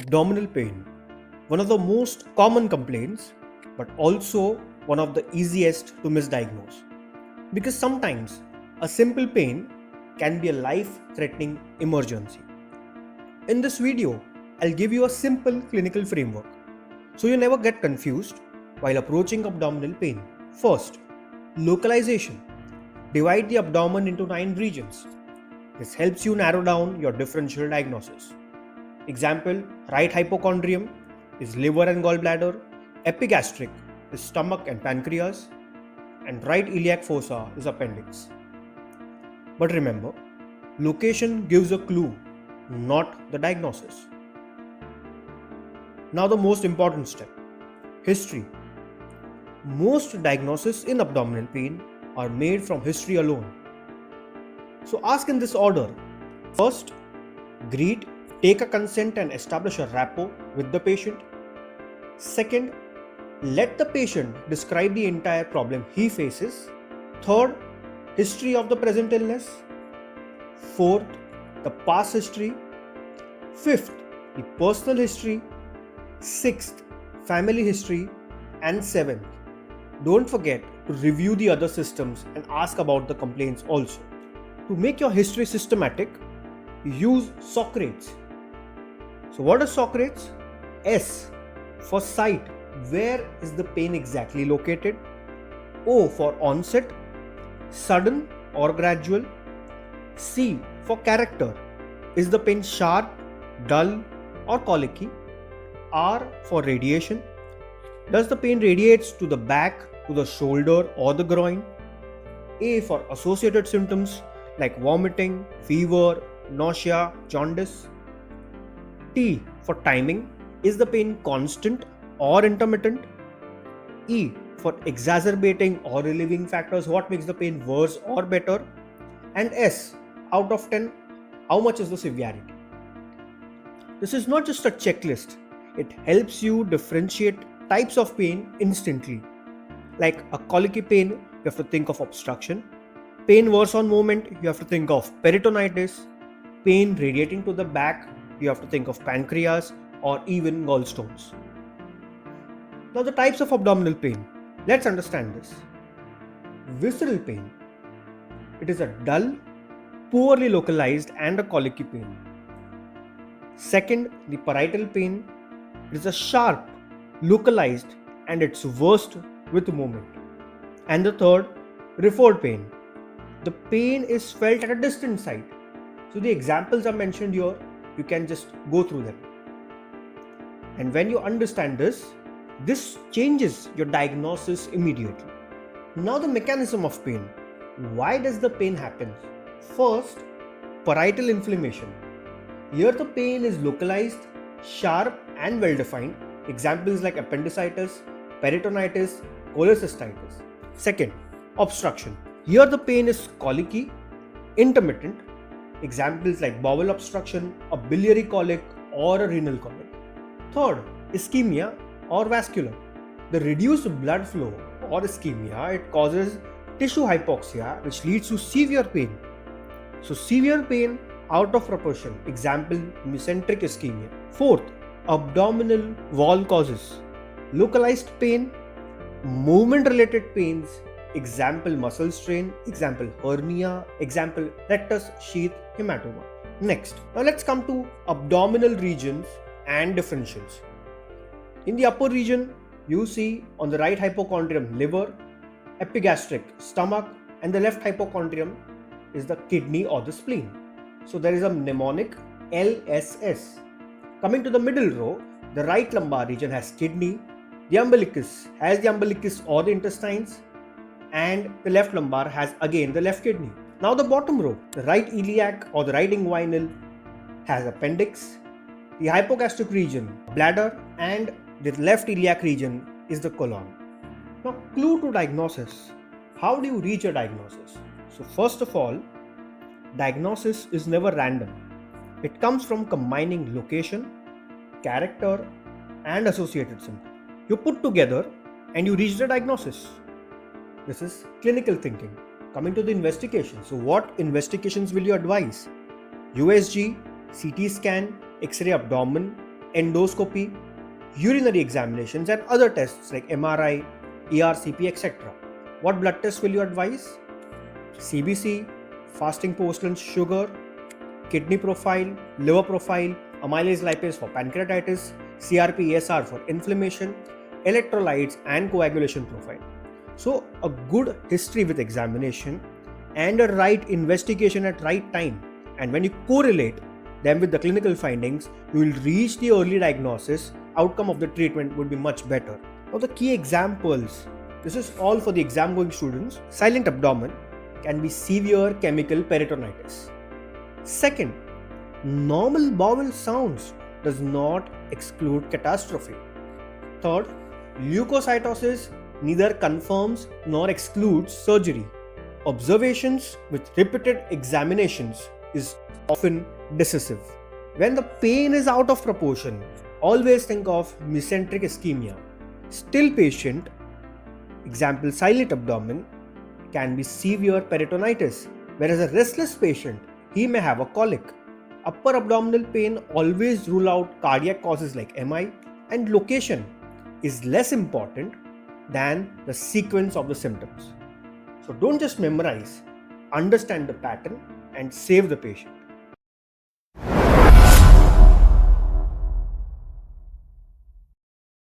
Abdominal pain, one of the most common complaints, but also one of the easiest to misdiagnose. Because sometimes a simple pain can be a life threatening emergency. In this video, I'll give you a simple clinical framework so you never get confused while approaching abdominal pain. First, localization. Divide the abdomen into 9 regions. This helps you narrow down your differential diagnosis. Example, right hypochondrium is liver and gallbladder, epigastric is stomach and pancreas, and right iliac fossa is appendix. But remember, location gives a clue, not the diagnosis. Now the most important step, history. Most diagnoses in abdominal pain are made from history alone. So ask in this order. First, greet, take a consent and establish a rapport with the patient. Second, let the patient describe the entire problem he faces. Third, history of the present illness. Fourth, the past history. Fifth, the personal history. Sixth, family history. And seventh, don't forget to review the other systems and ask about the complaints also. To make your history systematic, use Socrates. So what is Socrates? S for site, where is the pain exactly located? O for onset, sudden or gradual. C for character, is the pain sharp, dull or colicky? R for radiation, does the pain radiates to the back, to the shoulder or the groin? A for associated symptoms like vomiting, fever, nausea, jaundice. T for timing, is the pain constant or intermittent? E for exacerbating or relieving factors, what makes the pain worse or better? And S, out of 10, how much is the severity? This is not just a checklist, it helps you differentiate types of pain instantly. Like a colicky pain, you have to think of obstruction. Pain worse on movement, you have to think of peritonitis. Pain radiating to the back, you have to think of pancreas or even gallstones. Now the types of abdominal pain. Let's understand this. Visceral pain. It is a dull, poorly localized and a colicky pain. Second, the parietal pain. It is a sharp, localized and it's worst with movement. And the third, referred pain. The pain is felt at a distant site. So the examples are mentioned here. You can just go through them. And when you understand this changes your diagnosis immediately. Now the mechanism of pain. Why does the pain happen? First, parietal inflammation. Here the pain is localized, sharp and well defined. Examples like appendicitis, peritonitis, cholecystitis. Second, obstruction. Here the pain is colicky, intermittent. Examples like bowel obstruction, a biliary colic or a renal colic. Third, ischemia or vascular. The reduced blood flow or ischemia, it causes tissue hypoxia which leads to severe pain. So severe pain out of proportion. Example, mesenteric ischemia. Fourth, abdominal wall causes. Localized pain, movement related pains. Example, muscle strain. Example, hernia. Example, rectus sheath hematoma. Next, now let's come to abdominal regions and differentials. In the upper region, you see on the right hypochondrium liver, epigastric stomach, and the left hypochondrium is the kidney or the spleen. So there is a mnemonic LSS. Coming to the middle row, the right lumbar region has kidney, the umbilicus has the umbilicus or the intestines, and the left lumbar has again the left kidney. Now the bottom row, the right iliac or the right inguinal has appendix, the hypogastric region bladder, and the left iliac region is the colon. Now clue to diagnosis. How do you reach a diagnosis? So first of all, diagnosis is never random. It comes from combining location, character and associated symptoms. You put together and you reach the diagnosis. This is clinical thinking. Coming to the investigation. So what investigations will you advise? USG, CT scan, X-ray abdomen, endoscopy, urinary examinations, and other tests like MRI, ERCP, etc. What blood tests will you advise? CBC, fasting post-lunch sugar, kidney profile, liver profile, amylase lipase for pancreatitis, CRP ESR for inflammation, electrolytes and coagulation profile. So a good history with examination and a right investigation at right time, and when you correlate them with the clinical findings, you will reach the early diagnosis. Outcome of the treatment would be much better. Now the key examples, this is all for the exam going students. Silent abdomen can be severe chemical peritonitis. Second, normal bowel sounds does not exclude catastrophe. Third, leukocytosis neither confirms nor excludes surgery. Observations with repeated examinations is often decisive. When the pain is out of proportion, always think of mesenteric ischemia. Still patient, example silent abdomen, can be severe peritonitis, whereas a restless patient, he may have a colic. Upper abdominal pain always rule out cardiac causes like MI, and location is less important than the sequence of the symptoms. So don't just memorize, understand the pattern and save the patient.